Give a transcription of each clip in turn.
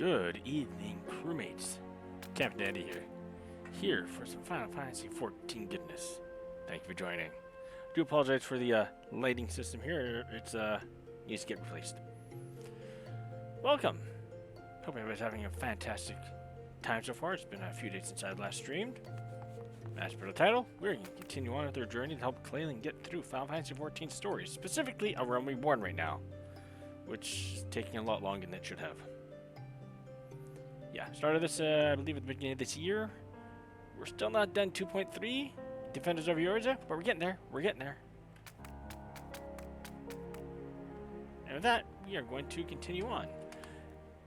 Good evening, crewmates. Captain Eddie here. Here for some Final Fantasy XIV goodness. Thank you for joining. I do apologize for the lighting system here. It's needs to get replaced. Welcome. Hope everybody's having a fantastic time so far. It's been a few days since I last streamed. As per the title, we're going to continue on with our journey to help Clayton get through Final Fantasy XIV stories, specifically A Realm Reborn right now, which is taking a lot longer than it should have. Yeah, started this, I believe, at the beginning of this year. We're still not done 2.3, Defenders of Eorzea, but we're getting there. We're getting there. And with that, we are going to continue on.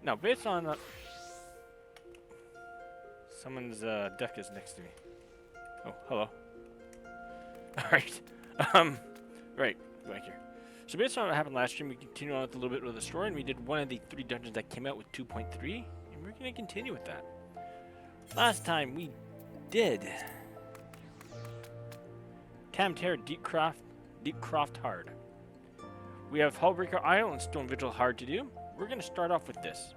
Now, based on... someone's deck is next to me. Oh, hello. Alright. Right, go back here. So based on what happened last stream, we continued on with a little bit of the story, and we did one of the 3 dungeons that came out with 2.3, and we're going to continue with that. Last time we did Camter Deepcroft Hard. We have Hullbreaker Isle and Stone Vigil Hard to do. We're going to start off with this.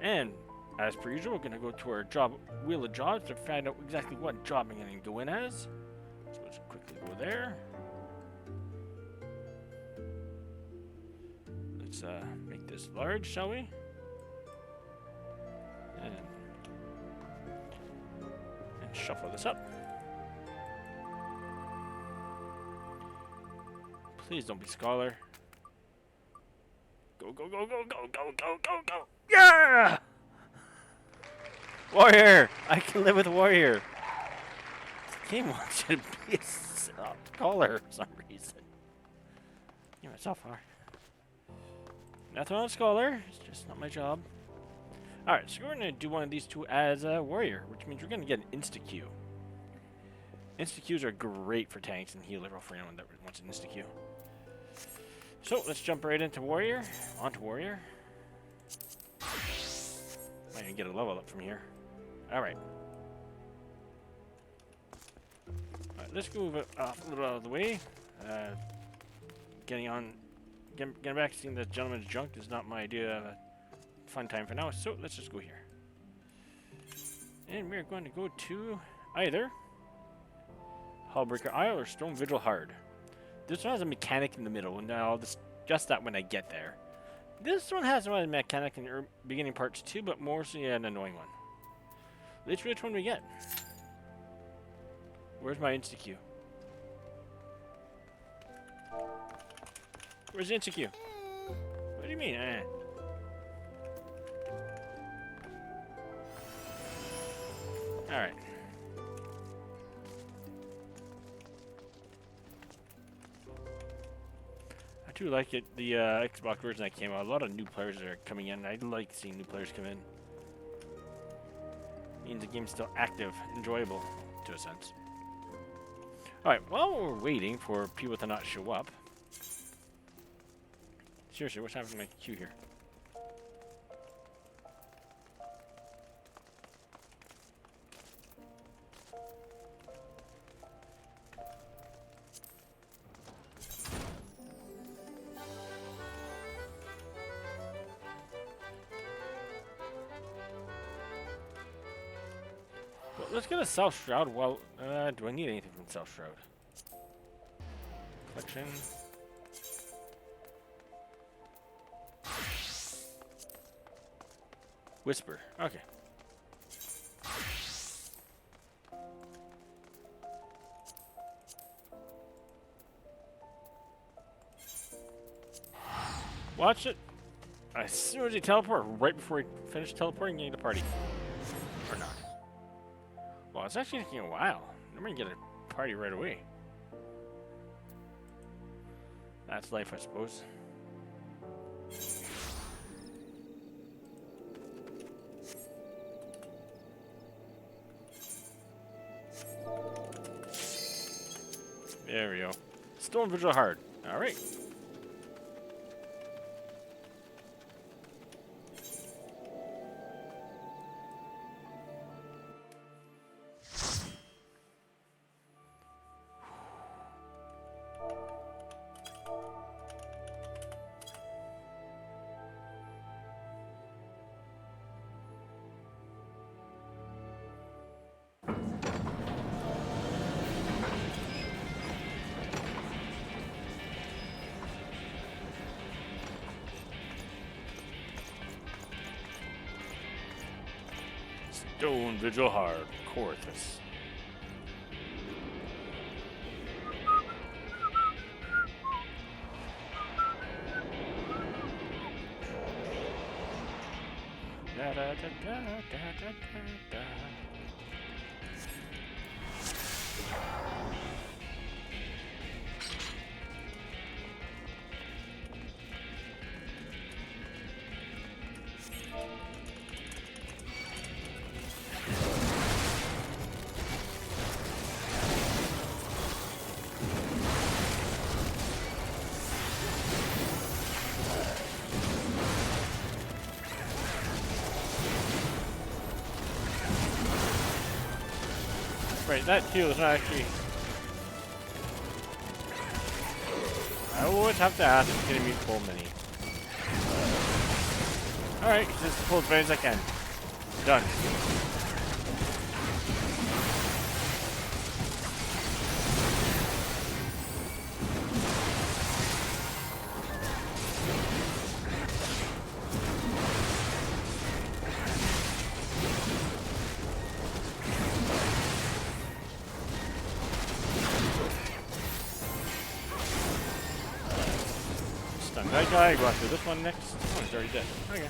And as per usual, we're going to go to our job wheel of jobs to find out exactly what job I'm going to go in as. So let's quickly go there. Let's make this large, shall we? And shuffle this up. Please don't be Scholar. Go, go, go, go, go, go, go, go, go! Yeah! Warrior! I can live with Warrior. This game wants you to be a Scholar for some reason. Give myself far. Nothing on Scholar. It's just not my job. Alright, so we're going to do one of these two as a Warrior, which means we're going to get an Insta-Q. Insta-Qs are great for tanks and healer for anyone that wants an Insta-Q. So, let's jump right into Warrior. Onto Warrior. Might even get a level up from here. Alright. Alright, let's move it off a little out of the way. Getting back, seeing the gentleman's junk is not my idea of a fun time for now, so let's just go here. And we're going to go to either Hullbreaker Isle or Stone Vigil Hard. This one has a mechanic in the middle, and I'll discuss that when I get there. This one has one mechanic in the beginning parts too, but mostly an annoying one. Let's see which one we get. Where's my Insta-Q? Where's the Insta-Q? What do you mean? Alright. I do like it, the Xbox version that came out. A lot of new players are coming in. I like seeing new players come in. Means the game's still active, enjoyable, to a sense. Alright, while we're waiting for people to not show up. Seriously, what's happening to my queue here? Well, let's get a South Shroud. Well, do I need anything from South Shroud? Collection. Whisper. Okay. Watch it. As soon as you teleport, right before you finish teleporting, you need to party. Or not. Well, it's actually taking a while. I'm gonna get a party right away. That's life, I suppose. There we go. Stone Vigil Hard. Alright. Stone Vigil Hard, Corthus. Da, da, da, da, da, da, da. Right, that heal is not actually... I always have to ask if it's gonna be full mini. Alright, just pull as many as I can. Done. Stun that guy, go after this one next. Oh, he's already dead. Okay.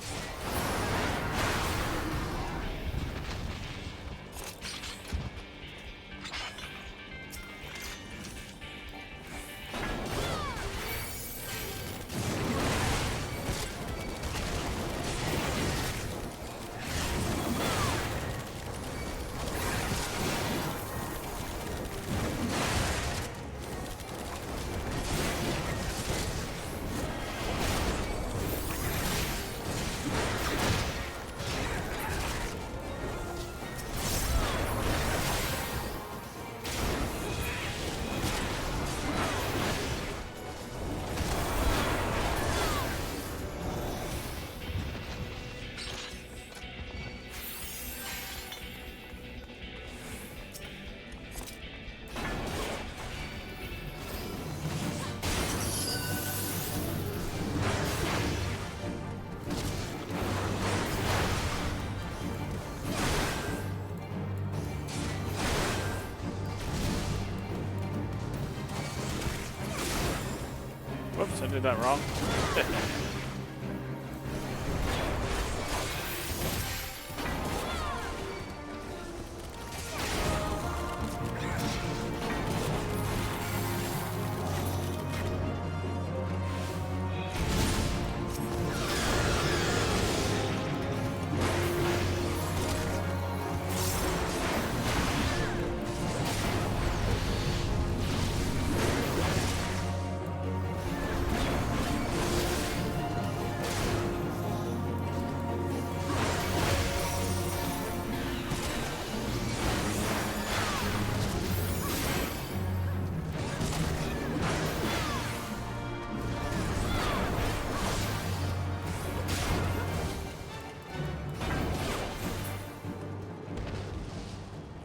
Whoops, I did that wrong.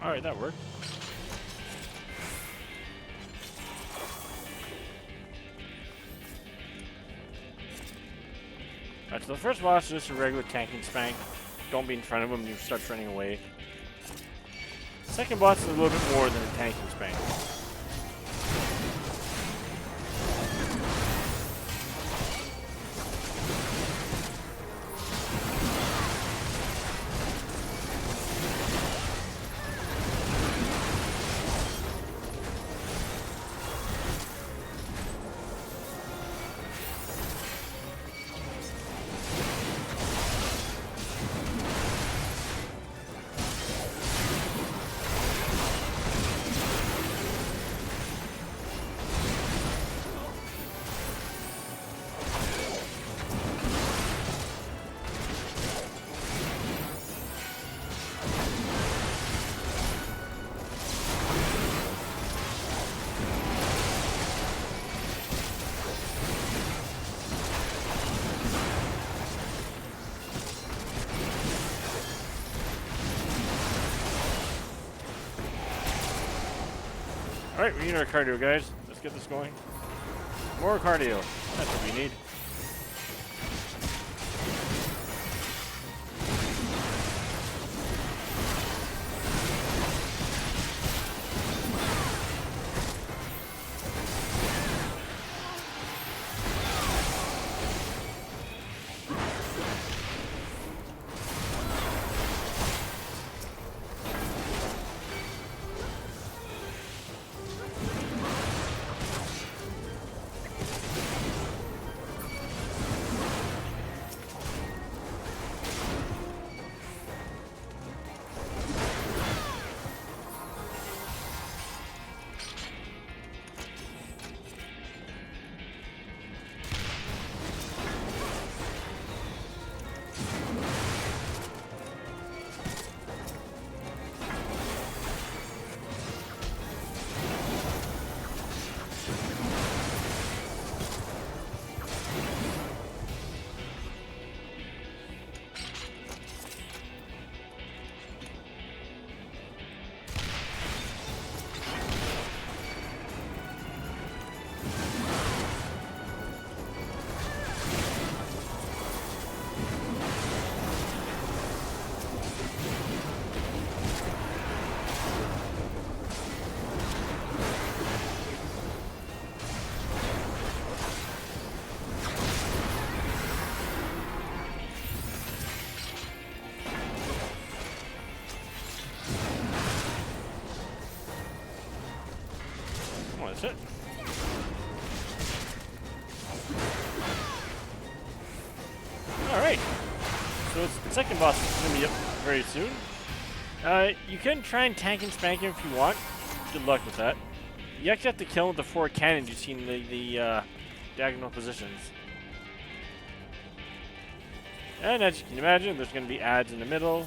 Alright, that worked. Alright, so the first boss is just a regular tanking spank. Don't be in front of him, you start running away. The second boss is a little bit more than a tanking spank. Alright, we need our cardio, guys. Let's get this going. More cardio. That's what we need. That's it. Alright. So its the second boss is going to be up very soon. You can try and tank and spank him if you want. Good luck with that. You actually have to kill him with the 4 cannons you see in the diagonal positions. And as you can imagine, there's going to be ads in the middle.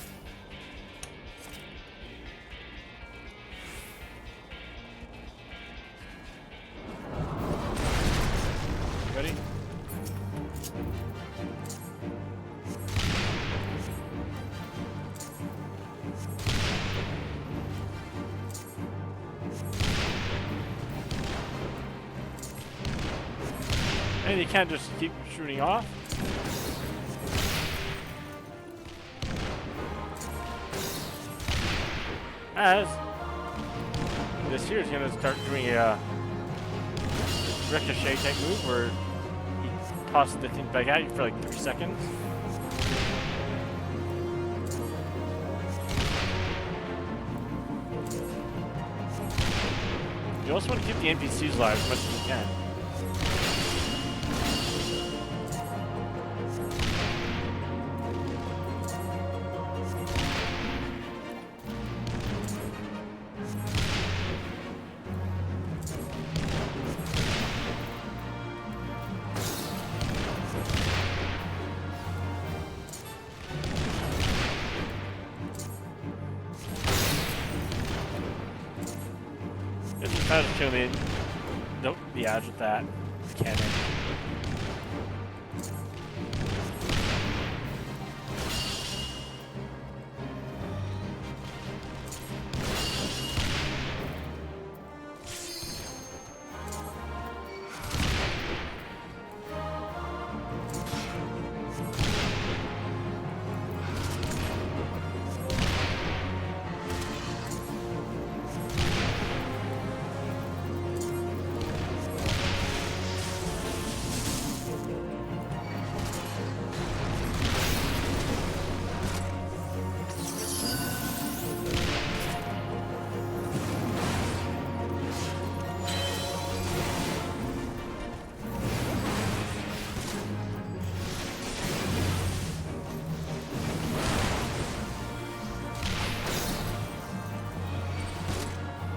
Ready? And you can't just keep shooting off. As this here is going to start doing a ricochet type move where he tosses the thing back at you for like 3 seconds. You also want to keep the NPCs alive as much as you can. Try to kill me. Nope, the odds with that. Cannon.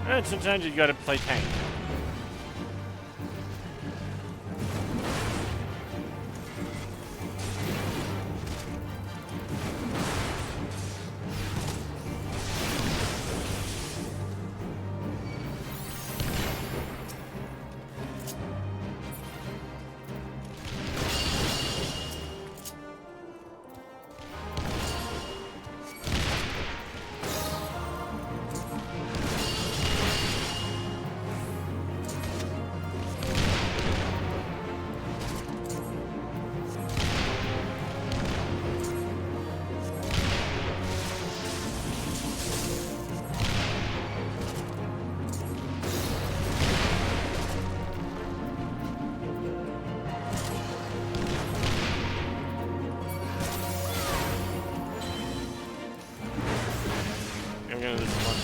And sometimes you gotta play tank. I'm gonna do this one.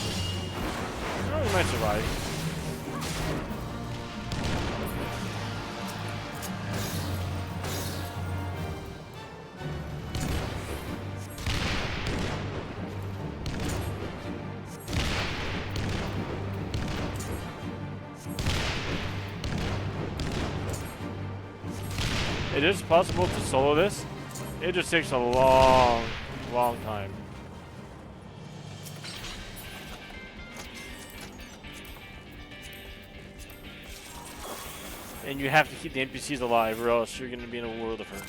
Oh, we might survive. It is possible to solo this. It just takes a long time. And you have to keep the NPCs alive or else you're going to be in a world of hurt.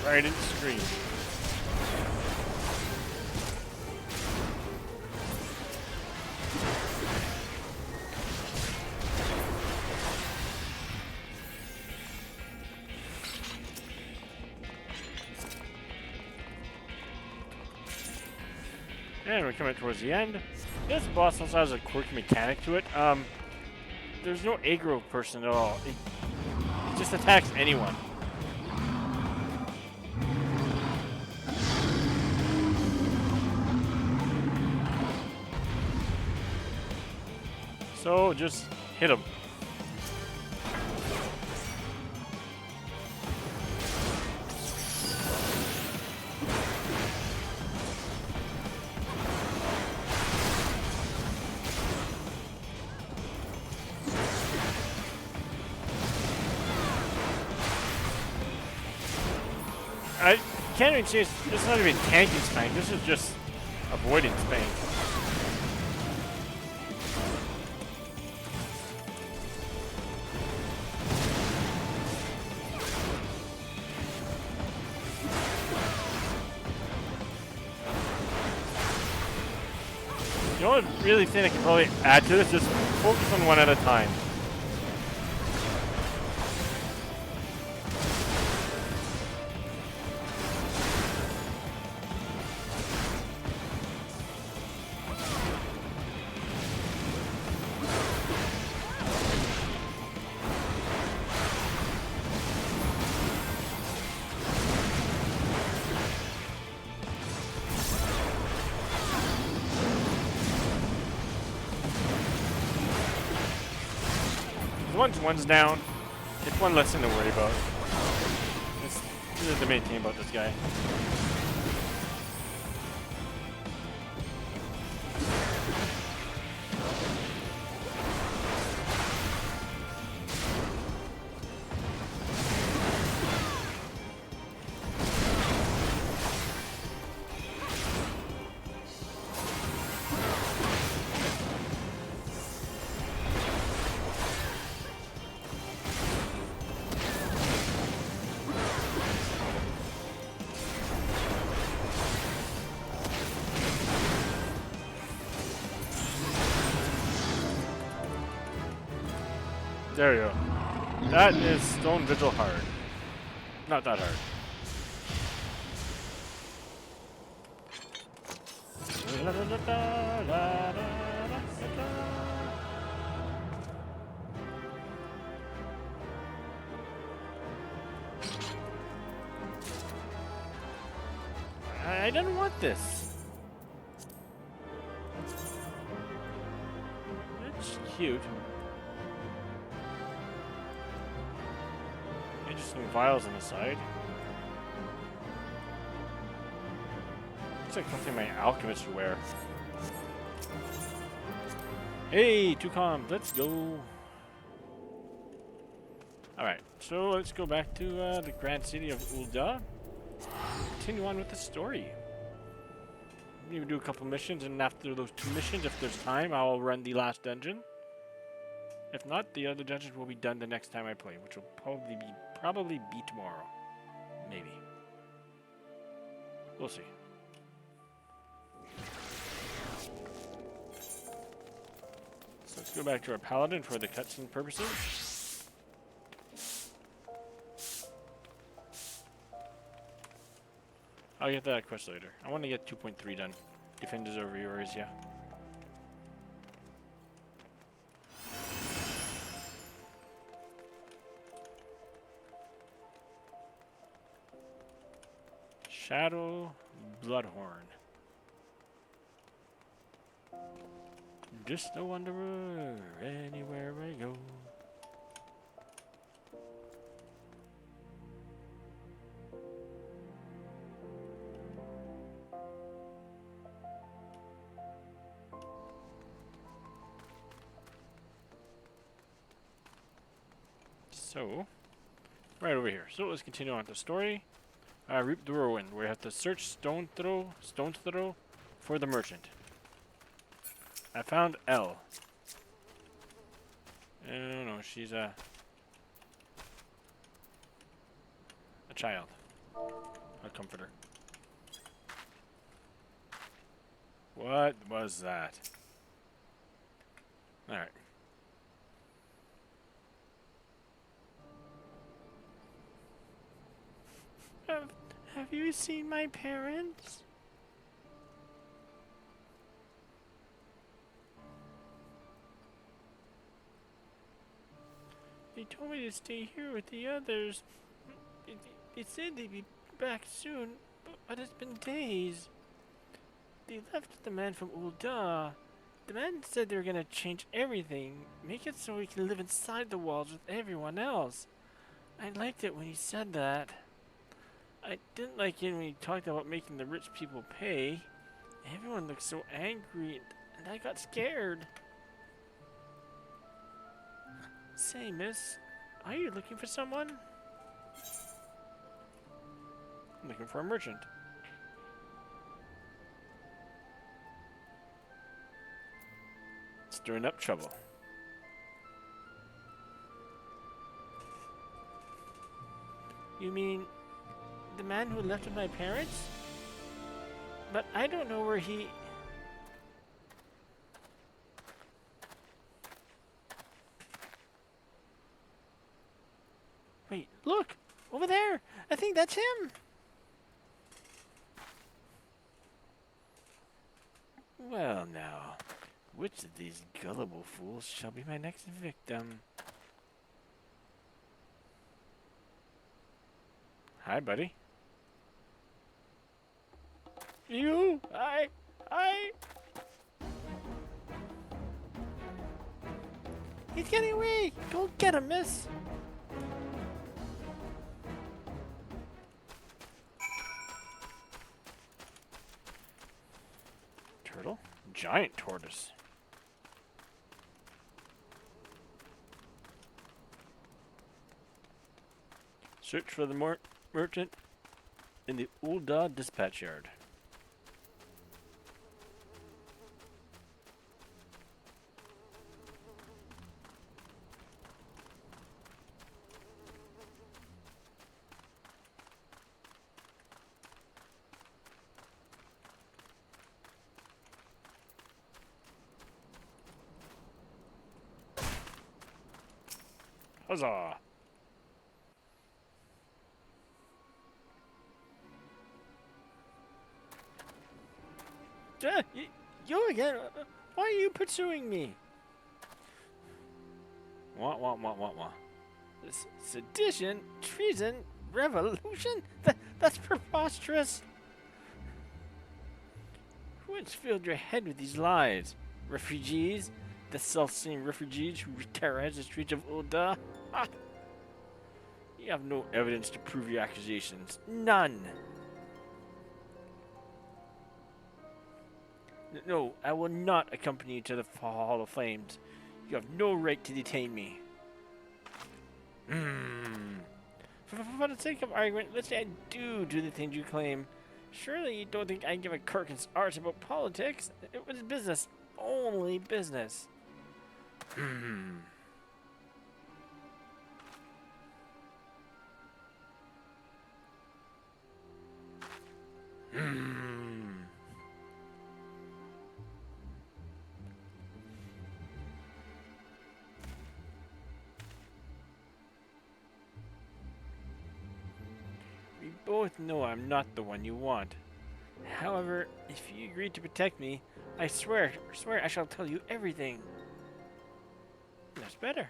Trident Scream. And we're coming towards the end. This boss also has a quirky mechanic to it. There's no aggro person at all. It just attacks anyone. So just hit him. I can't even say this is not even tanking spank. This is just avoiding spank. You know what I really think I can probably add to this? Just focus on one at a time. Once one's down, it's one less thing to worry about. This is the main thing about this guy. There you go. That is Stone Vigil hard. Not that hard. I didn't want this. It's cute. Interesting vials on the side. Looks like something my alchemist would wear. Hey, 2 comms, let's go. Alright, so let's go back to the grand city of Ul'dah. Continue on with the story. Maybe do a couple missions, and after those 2 missions, if there's time, I'll run the last dungeon. If not, the other dungeons will be done the next time I play, which will probably be tomorrow. Maybe. We'll see. So let's go back to our paladin for the cutscene purposes. I'll get that quest later. I want to get 2.3 done. Defenders over Eorzea. Shadow Bloodhorn. Just a wanderer anywhere I go. So, right over here. So let's continue on the story. Reap the Whirlwind, where you have to search Stone's Throw for the merchant. I found Elle. No, she's a child. A comforter. What was that? Alright. Have you seen my parents? They told me to stay here with the others. They said they'd be back soon, but it's been days. They left with the man from Ul'dah. The man said they were gonna change everything, make it so we can live inside the walls with everyone else. I liked it when he said that. I didn't like it when he talked about making the rich people pay. Everyone looked so angry, and I got scared. Say, miss, are you looking for someone? I'm looking for a merchant. Stirring up trouble. You mean the man who left with my parents? But I don't know where he... Wait, look! Over there! I think that's him! Well now, which of these gullible fools shall be my next victim? Hi, buddy. You! I... He's getting away! Go get him, miss! Turtle? Giant tortoise. Search for the merchant in the Ul'dah dispatch yard. Huzzah! You again? Why are you pursuing me? What? Sedition? Treason? Revolution? That's preposterous! Who has filled your head with these lies? Refugees? The self-same refugees who terrorize the streets of Ul'dah? Ha! You have no evidence to prove your accusations. None! No, I will not accompany you to the Hall of Flames. You have no right to detain me. For the sake of argument, let's say I do the things you claim. Surely you don't think I give a Kirkin's arse about politics? It was business. Only business. We both know I'm not the one you want. However, if you agree to protect me, I swear I shall tell you everything. That's better.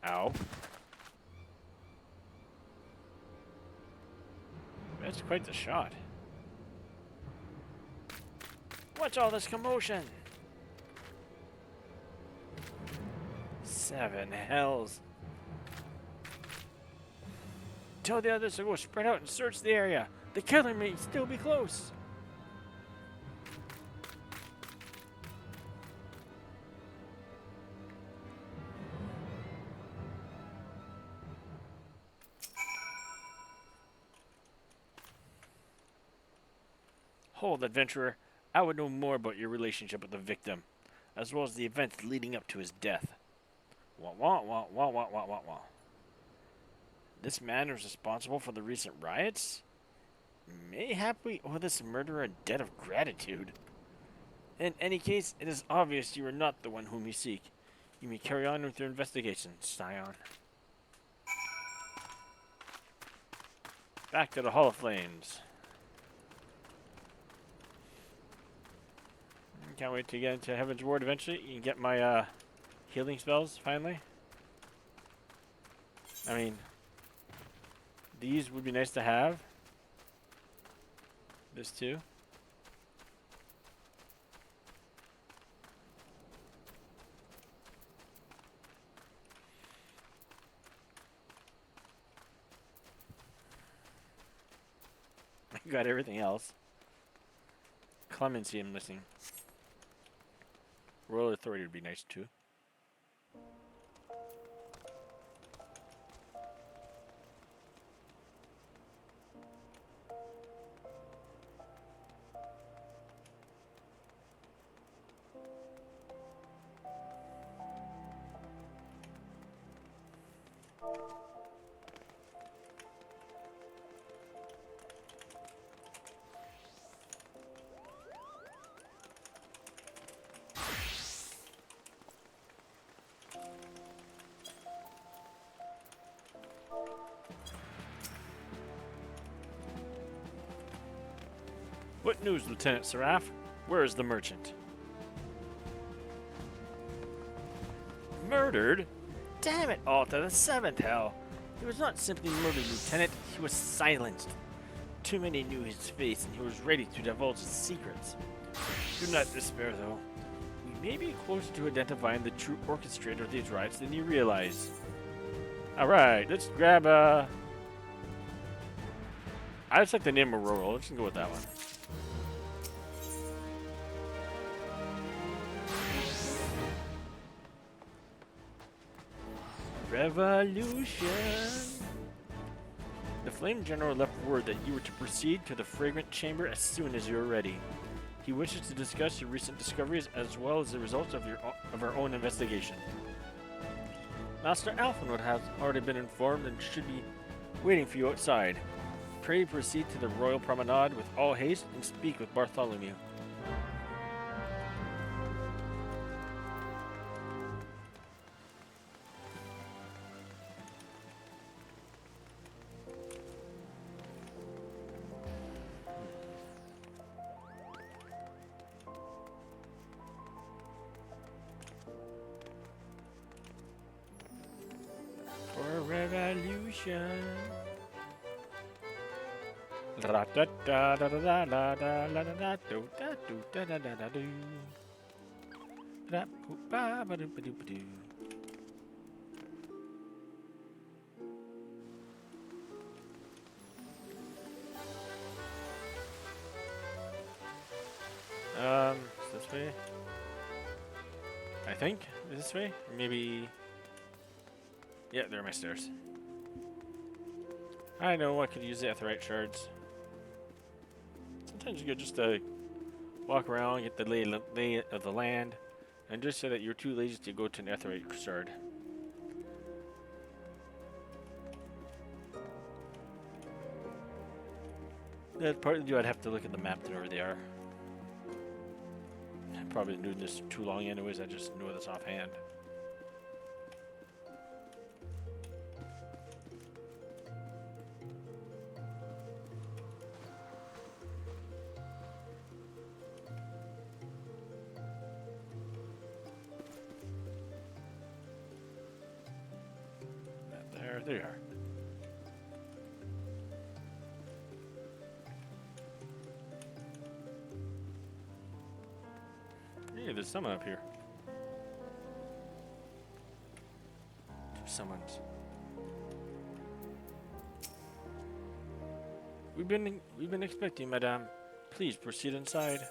Ow. That's quite the shot. What's all this commotion? 7 hells. Tell the others to go spread out and search the area. The killer may still be close. Hold, adventurer. I would know more about your relationship with the victim, as well as the events leading up to his death. What? wah, wah, wah, wah, wah, wah, wah. This man was responsible for the recent riots? Mayhap we owe this murderer a debt of gratitude. In any case, it is obvious you are not the one whom we seek. You may carry on with your investigation, Scion. Back to the Hall of Flames. Can't wait to get into Heaven's Ward eventually. You can get my healing spells finally. I mean, these would be nice to have. This too. I got everything else. Clemency I'm missing. Royal Authority would be nice too. What news, Lieutenant Seraph? Where is the merchant? Murdered? Damn it all to the seventh hell! He was not simply murdered, Lieutenant. He was silenced. Too many knew his face, and he was ready to divulge his secrets. Do not despair, though. We may be closer to identifying the true orchestrator of these riots than you realize. Alright, let's grab I just like the name Aurora. Let's go with that one. Revolution! The Flame General left word that you were to proceed to the Fragrant Chamber as soon as you are ready. He wishes to discuss your recent discoveries as well as the results of our own investigation. Master Alphenwood has already been informed and should be waiting for you outside. Pray proceed to the Royal Promenade with all haste and speak with Bartholomew. For revolution. This way? I think this way? Or maybe. Yeah, there are my stairs. I know I could use the Aetheryte shards. Sometimes you could just walk around, get the lay of the land, and just say that you're too lazy to go to an Aetheryte shard. That partly due I'd have to look at the map to know where they are. I'm probably doing this too long anyways, I just know this offhand. There you are. Hey, there's someone up here. Two summons. We've been expecting, madame. Please proceed inside.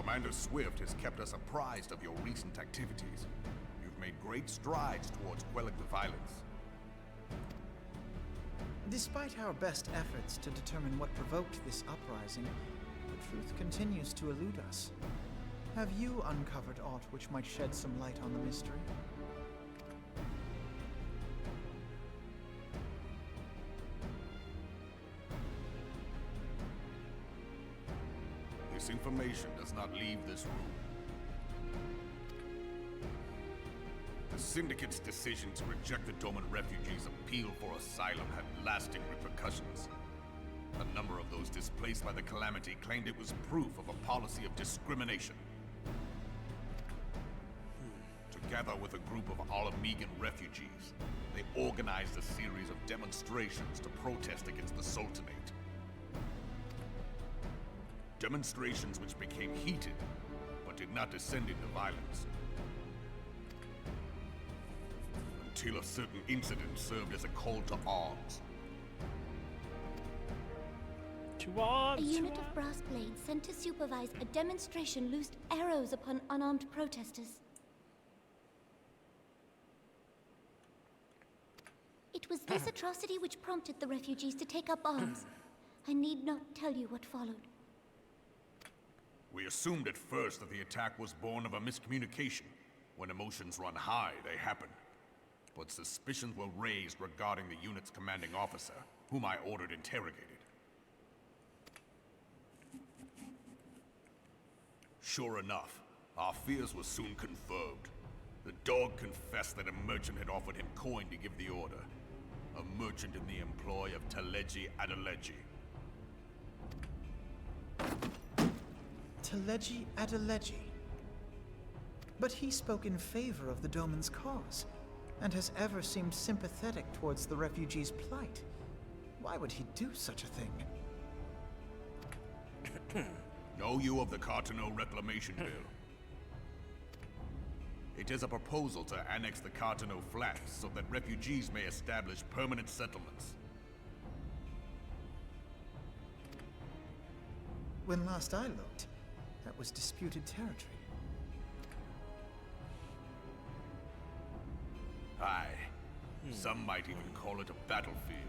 Commander Swift has kept us apprised of your recent activities. You've made great strides towards quelling the violence. Despite our best efforts to determine what provoked this uprising, the truth continues to elude us. Have you uncovered aught which might shed some light on the mystery? This information does not leave this room. The Syndicate's decision to reject the Doman refugees' appeal for asylum had lasting repercussions. A number of those displaced by the calamity claimed it was proof of a policy of discrimination. Together with a group of Alamegan refugees, they organized a series of demonstrations to protest against the Sultanate. Demonstrations which became heated, but did not descend into violence. Until a certain incident served as a call to arms. To arms! A unit of brass blades sent to supervise a demonstration loosed arrows upon unarmed protesters. It was this atrocity which prompted the refugees to take up arms. I need not tell you what followed. We assumed at first that the attack was born of a miscommunication. When emotions run high, they happen. But suspicions were raised regarding the unit's commanding officer, whom I ordered interrogated. Sure enough, our fears were soon confirmed. The dog confessed that a merchant had offered him coin to give the order. A merchant in the employ of Teleji Adeleji. Teleji Adeleji. But he spoke in favor of the Doman's cause, and has ever seemed sympathetic towards the refugees' plight. Why would he do such a thing? Know you of the Cartano Reclamation Bill? It is a proposal to annex the Cartano Flats so that refugees may establish permanent settlements. When last I looked, that was disputed territory. Aye. Some might even call it a battlefield.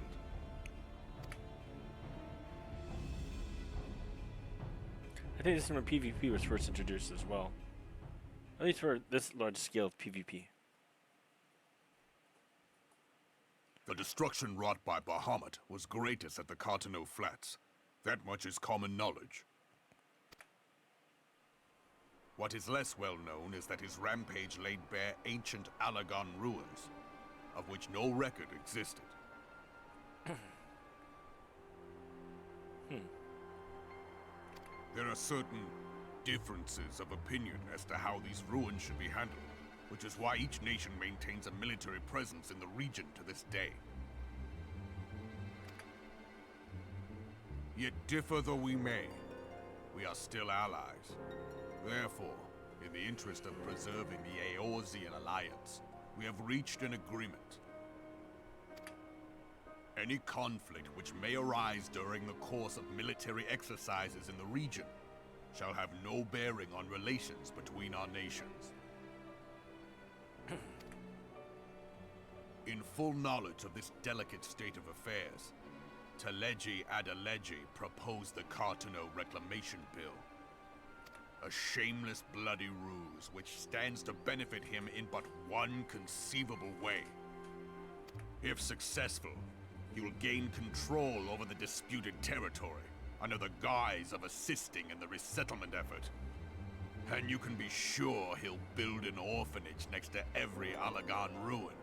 I think this is when PvP was first introduced as well. At least for this large scale of PvP. The destruction wrought by Bahamut was greatest at the Cartano Flats. That much is common knowledge. What is less well known is that his rampage laid bare ancient Alagon ruins, of which no record existed. There are certain differences of opinion as to how these ruins should be handled, which is why each nation maintains a military presence in the region to this day. Yet differ though we may, we are still allies. Therefore, in the interest of preserving the Eorzean alliance, we have reached an agreement. Any conflict which may arise during the course of military exercises in the region shall have no bearing on relations between our nations. In full knowledge of this delicate state of affairs, Teleji Adeleji proposed the Cartano Reclamation Bill. A shameless bloody ruse which stands to benefit him in but one conceivable way. If successful, he will gain control over the disputed territory under the guise of assisting in the resettlement effort. And you can be sure he'll build an orphanage next to every Alagon ruin.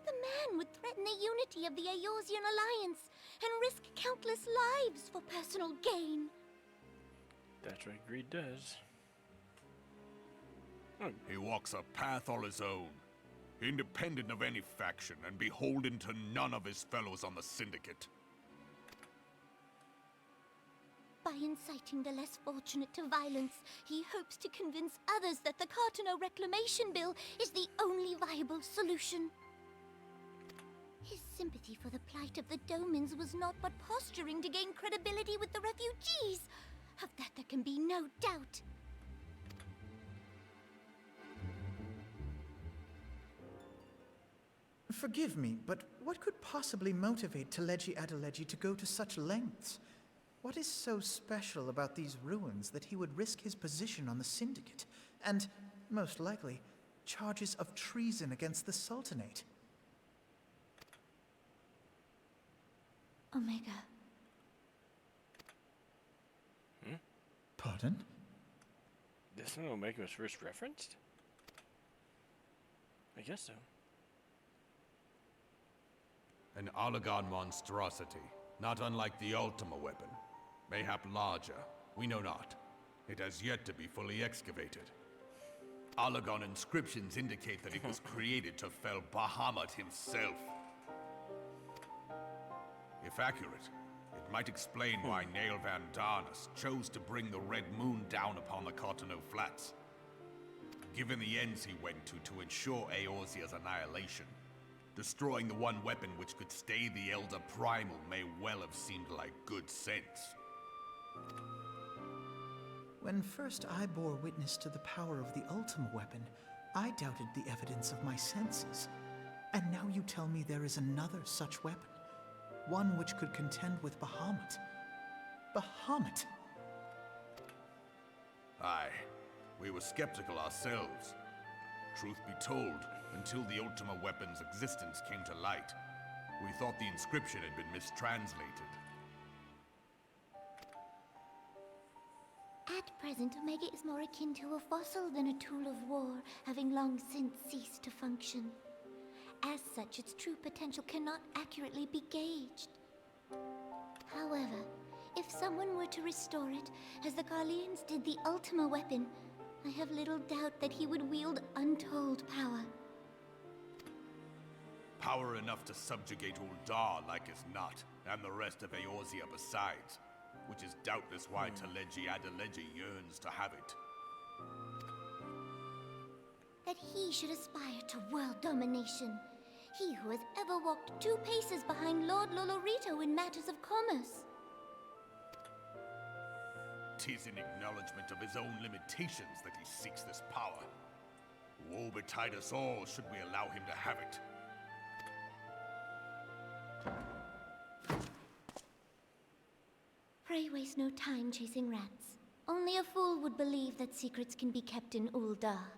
The man would threaten the unity of the Eorzean alliance and risk countless lives for personal gain. That's what greed does. He walks a path all his own, independent of any faction and beholden to none of his fellows on the Syndicate. By inciting the less fortunate to violence, he hopes to convince others that the Cartano Reclamation Bill is the only viable solution. His sympathy for the plight of the Domans was naught but posturing to gain credibility with the refugees. Of that there can be no doubt. Forgive me, but what could possibly motivate Teleji Adeleji to go to such lengths? What is so special about these ruins that he would risk his position on the Syndicate, and, most likely, charges of treason against the Sultanate? Omega. Pardon? This one Omega was first referenced? I guess so. An Oligon monstrosity, not unlike the Ultima weapon. Mayhap larger, we know not. It has yet to be fully excavated. Oligon inscriptions indicate that it was created to fell Bahamut himself. If accurate, it might explain why Nail Van Darnus chose to bring the Red Moon down upon the Cotonou Flats. Given the ends he went to ensure Eorzea's annihilation, destroying the one weapon which could stay the Elder Primal may well have seemed like good sense. When first I bore witness to the power of the Ultima weapon, I doubted the evidence of my senses. And now you tell me there is another such weapon. One which could contend with Bahamut. Bahamut! Aye, we were skeptical ourselves. Truth be told, until the Ultima weapon's existence came to light, we thought the inscription had been mistranslated. At present, Omega is more akin to a fossil than a tool of war, having long since ceased to function. As such, its true potential cannot accurately be gauged. However, if someone were to restore it, as the Carlians did the Ultima weapon, I have little doubt that he would wield untold power. Power enough to subjugate Uldar like as not, and the rest of Eorzea besides, which is doubtless why Teleji Adeleji yearns to have it. That he should aspire to world domination. He who has ever walked 2 paces behind Lord Lolorito in matters of commerce. 'Tis in acknowledgement of his own limitations that he seeks this power. Woe betide us all should we allow him to have it. Pray waste no time chasing rats. Only a fool would believe that secrets can be kept in Uldar.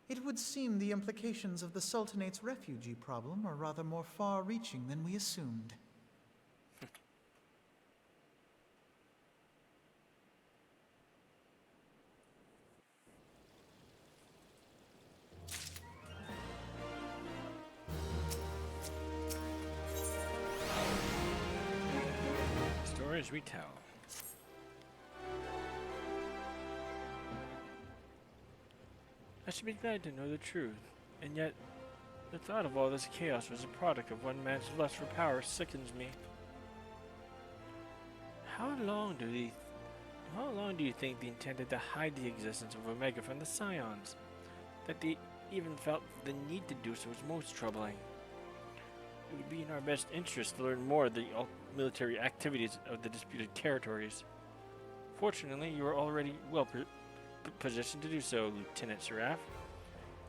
It would seem the implications of the Sultanate's refugee problem are rather more far-reaching than we assumed. Stories we tell. I should be glad to know the truth, and yet the thought of all this chaos was a product of one man's lust for power sickens me. How long do you think they intended to hide the existence of Omega from the Scions? That they even felt the need to do so is most troubling. It would be in our best interest to learn more of the military activities of the disputed territories. Fortunately, you are already well positioned to do so, Lieutenant Seraph.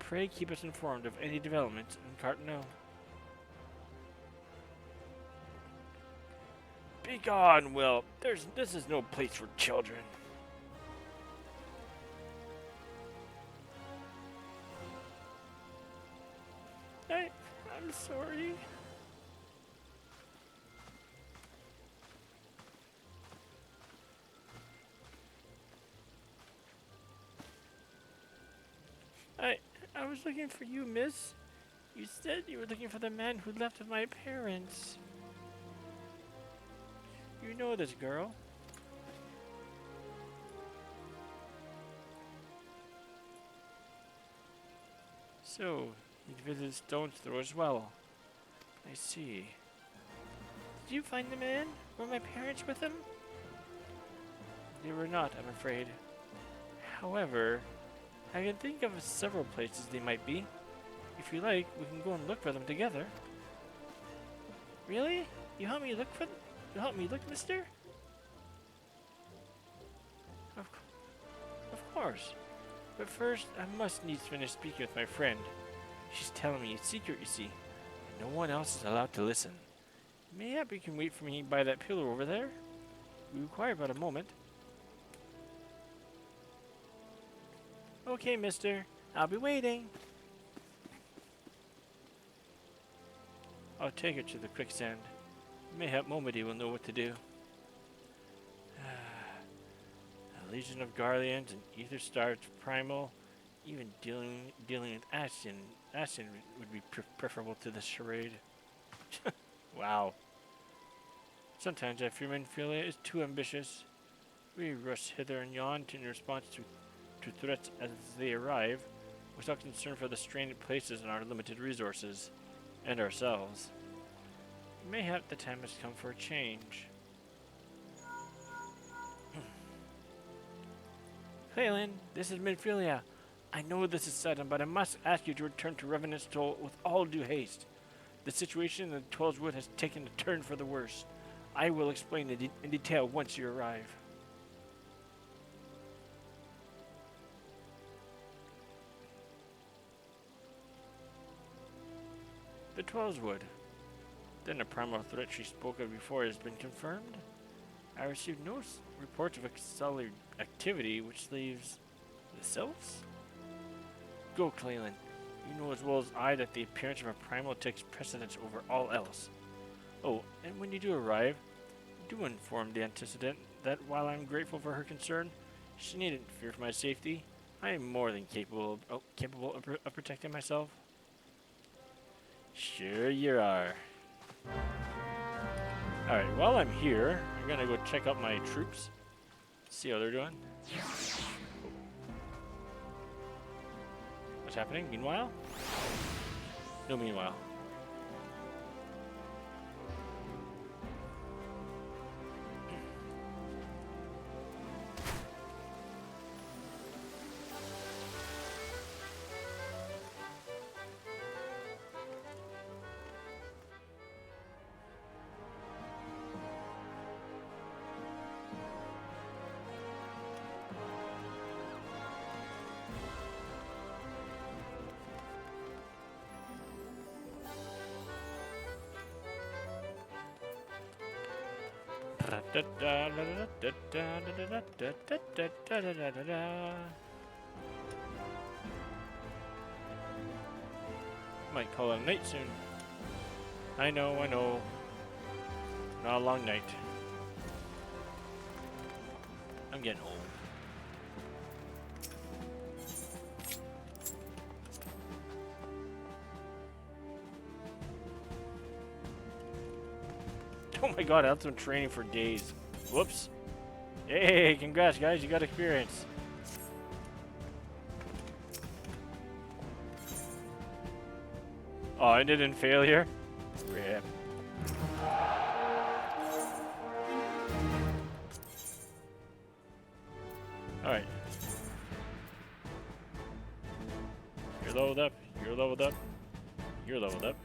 Pray keep us informed of any developments in Cartano. Begone, Will. This is no place for children. I'm sorry. I was looking for you, miss. You said you were looking for the man who left with my parents. You know this girl. So, you visited Stone's Throw as well. I see. Did you find the man? Were my parents with him? They were not, I'm afraid. However, I can think of several places they might be. If you like, we can go and look for them together. Really? You help me look for them? You help me look, mister? Of course. But first, I must needs finish speaking with my friend. She's telling me a secret, you see. And no one else is allowed to listen. Mayhap you can wait for me by that pillar over there? We require but a moment. Okay, mister. I'll be waiting. I'll take her to the quicksand. Mayhap Momody will know what to do. A legion of Garleans and ether stars primal. Even dealing with Ashen would be preferable to this charade. Wow. Sometimes I fear Minfilia is too ambitious. We rush hither and yon in response to threats as they arrive, without concern for the stranded places and our limited resources, and ourselves. Mayhap the time has come for a change. Cleland, this is Minfilia. I know this is sudden, but I must ask you to return to Revenant's Toll with all due haste. The situation in the Twelves Wood has taken a turn for the worse. I will explain it in detail once you arrive. The Twelves Wood. Then the primal threat she spoke of before has been confirmed. I received no reports of accelerated activity, which leaves the Sylphs? Go, Cleland. You know as well as I that the appearance of a primal takes precedence over all else. Oh, and when you do arrive, do inform the antecedent that while I'm grateful for her concern, she needn't fear for my safety. I am more than capable of protecting myself. Sure you are. Alright, while I'm here, I'm gonna go check out my troops. See how they're doing. What's happening? Meanwhile? No meanwhile. Might call it a night soon. I know. Not a long night. I'm getting old. Oh my god, that's been training for days. Whoops. Hey, congrats guys, you got experience. Oh, I ended in failure? Rip. Alright. You're leveled up, you're leveled up, you're leveled up.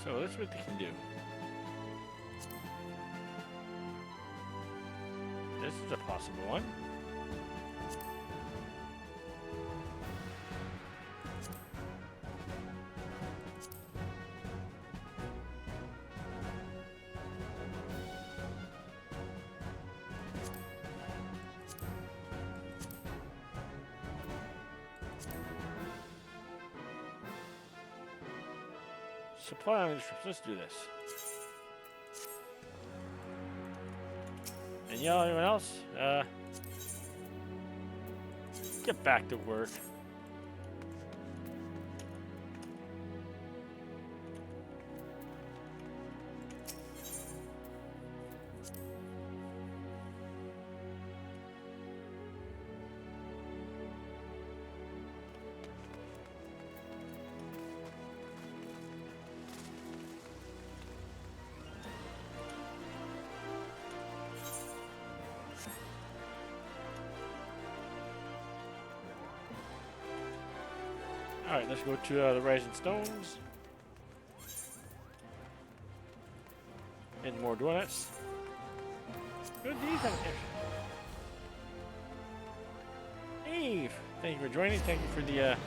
So that's what they can do. This is a possible one. Supply on the troops. Let's do this. And y'all, anyone else? get back to work. Alright, let's go to the Rising Stones. And more donuts. Good these have Eve! Thank you for joining. Thank you for the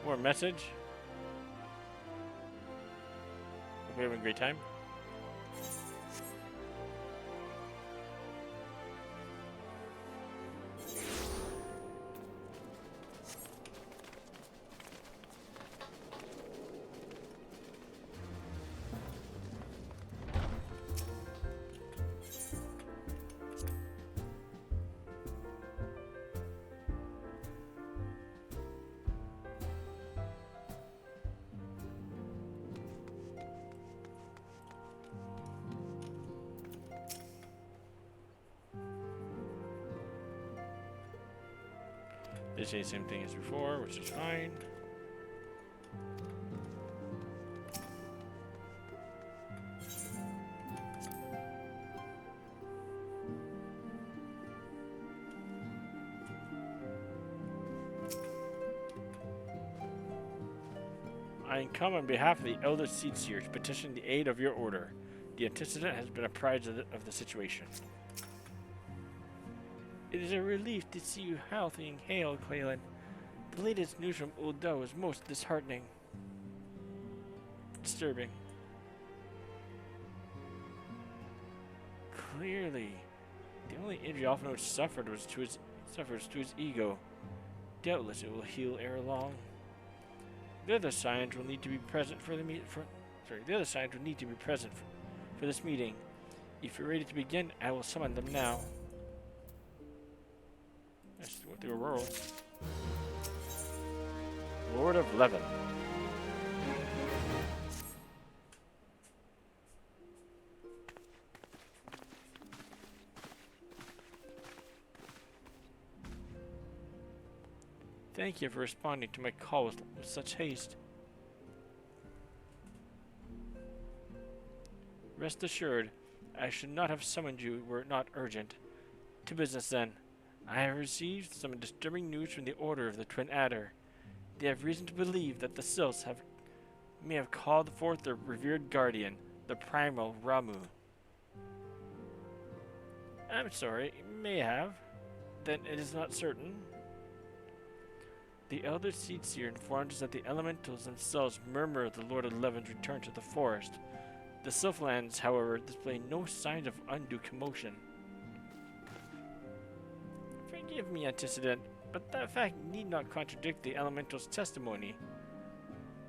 more message. Hope you're having a great time. They say the same thing as before, which is fine. I come on behalf of the Elder Seedseers, petitioning the aid of your order. The antecedent has been apprised of the situation. It is a relief to see you healthy and hale, Claylan. The latest news from Uldo is most disheartening. Disturbing. Clearly, the only injury Alphonse suffered was to his ego. Doubtless it will heal ere long. The other signs will need to be present for this meeting. If you're ready to begin, I will summon them now. Let's see what they roll. Lord of Levin. Thank you for responding to my call with such haste. Rest assured, I should not have summoned you were it not urgent. To business then. I have received some disturbing news from the Order of the Twin Adder. They have reason to believe that the Sylphs may have called forth their revered guardian, the primal Ramu. I'm sorry, may have. Then it is not certain. The Elder Seedseer informed us that the elementals themselves murmur of the Lord of Levin's return to the forest. The Sylphlands, however, display no signs of undue commotion. Forgive me, antecedent, but that fact need not contradict the elemental's testimony.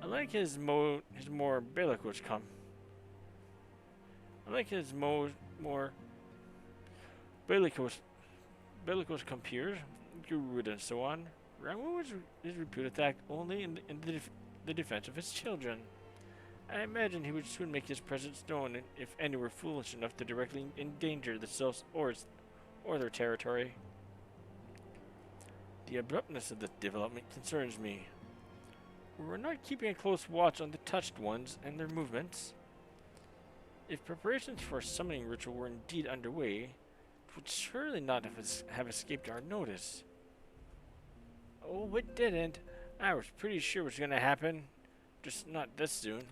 Unlike his more bellicose compeers, Gurud and so on, Ramu is reputed to act only in the defense of his children. I imagine he would soon make his presence known if any were foolish enough to directly endanger the Sylphs or their territory. The abruptness of this development concerns me. We're not keeping a close watch on the touched ones and their movements. If preparations for a summoning ritual were indeed underway, it would surely not have escaped our notice. Oh, it didn't. I was pretty sure it was going to happen. Just not this soon.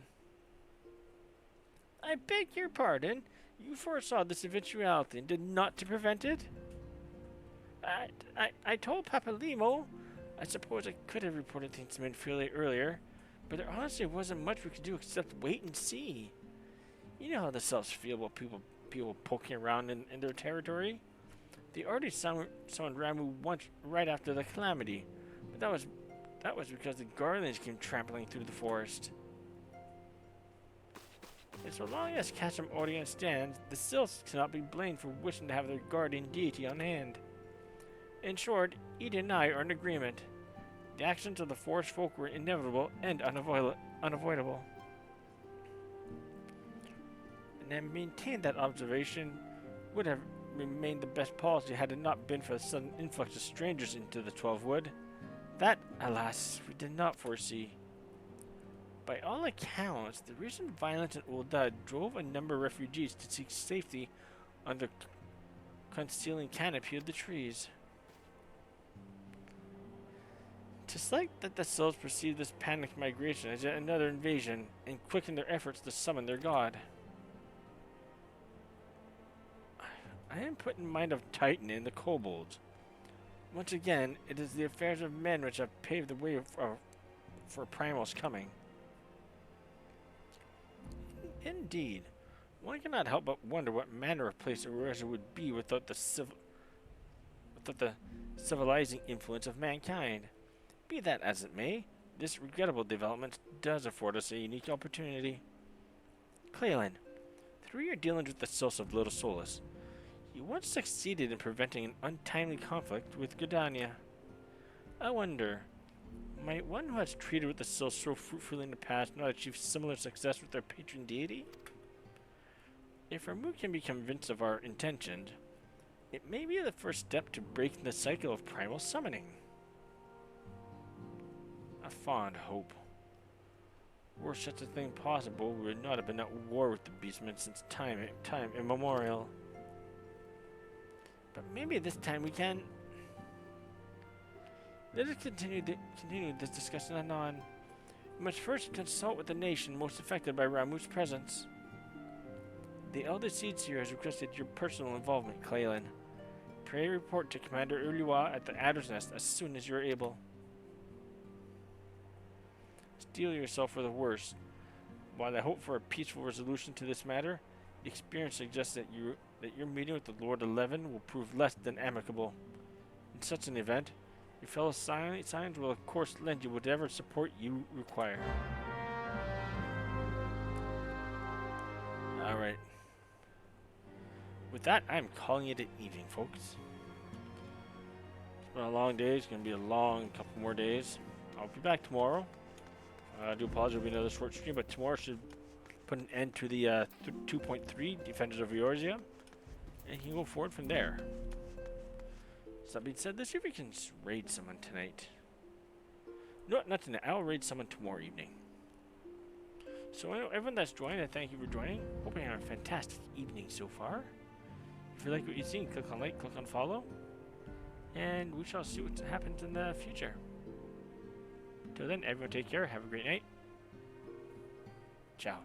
I beg your pardon. You foresaw this eventuality and did not to prevent it? I told Papa Limo. I suppose I could have reported things to Minfield earlier, but there honestly wasn't much we could do except wait and see. You know how the Sylphs feel about people poking around in their territory. They already summoned Ramu once right after the calamity, but that was because the Garlands came trampling through the forest. And so long as Catchem stands, the Sylphs cannot be blamed for wishing to have their guardian deity on hand. In short, Eden and I are in agreement. The actions of the forest folk were inevitable and unavoidable. And I maintain that observation would have remained the best policy had it not been for the sudden influx of strangers into the 12 Wood. That, alas, we did not foresee. By all accounts, the recent violence in Ul'dah drove a number of refugees to seek safety under concealing canopy of the trees. 'Tis like that the souls perceive this panicked migration as yet another invasion and quicken their efforts to summon their god. I am put in mind of Titan and the kobolds. Once again, it is the affairs of men which have paved the way for Primal's coming. Indeed, one cannot help but wonder what manner of place Eorzea would be without the civilizing influence of mankind. Be that as it may, this regrettable development does afford us a unique opportunity. Cleland, through your dealings with the Sils of Little Solus, you once succeeded in preventing an untimely conflict with Gridania. I wonder, might one who has treated with the Sils so fruitfully in the past not achieve similar success with their patron deity? If Ramu can be convinced of our intentions, it may be the first step to breaking the cycle of primal summoning. A fond hope. Were such a thing possible, we would not have been at war with the Beastmen since time immemorial. But maybe this time we can. Let us continue this discussion anon. We must first consult with the nation most affected by Ramu's presence. The Elder Seedseer has requested your personal involvement, Cleland. Pray report to Commander Ulua at the Adder's Nest as soon as you are able. Steel yourself for the worst. While I hope for a peaceful resolution to this matter, the experience suggests that your meeting with the Lord 11 will prove less than amicable. In such an event, your fellow Scions will of course lend you whatever support you require. Alright. With that, I'm calling it an evening, folks. It's been a long day. It's going to be a long couple more days. I'll be back tomorrow. I do apologize, it'll be another short stream, but tomorrow should put an end to the 2.3 Defenders of Eorzea, and you can go forward from there. So that being said, let's see if we can raid someone tonight. No, not tonight. I'll raid someone tomorrow evening. So everyone that's joined, I thank you for joining. Hoping you have a fantastic evening so far. If you like what you've seen, click on like, click on follow, and we shall see what happens in the future. Till then, everyone take care, have a great night. Ciao.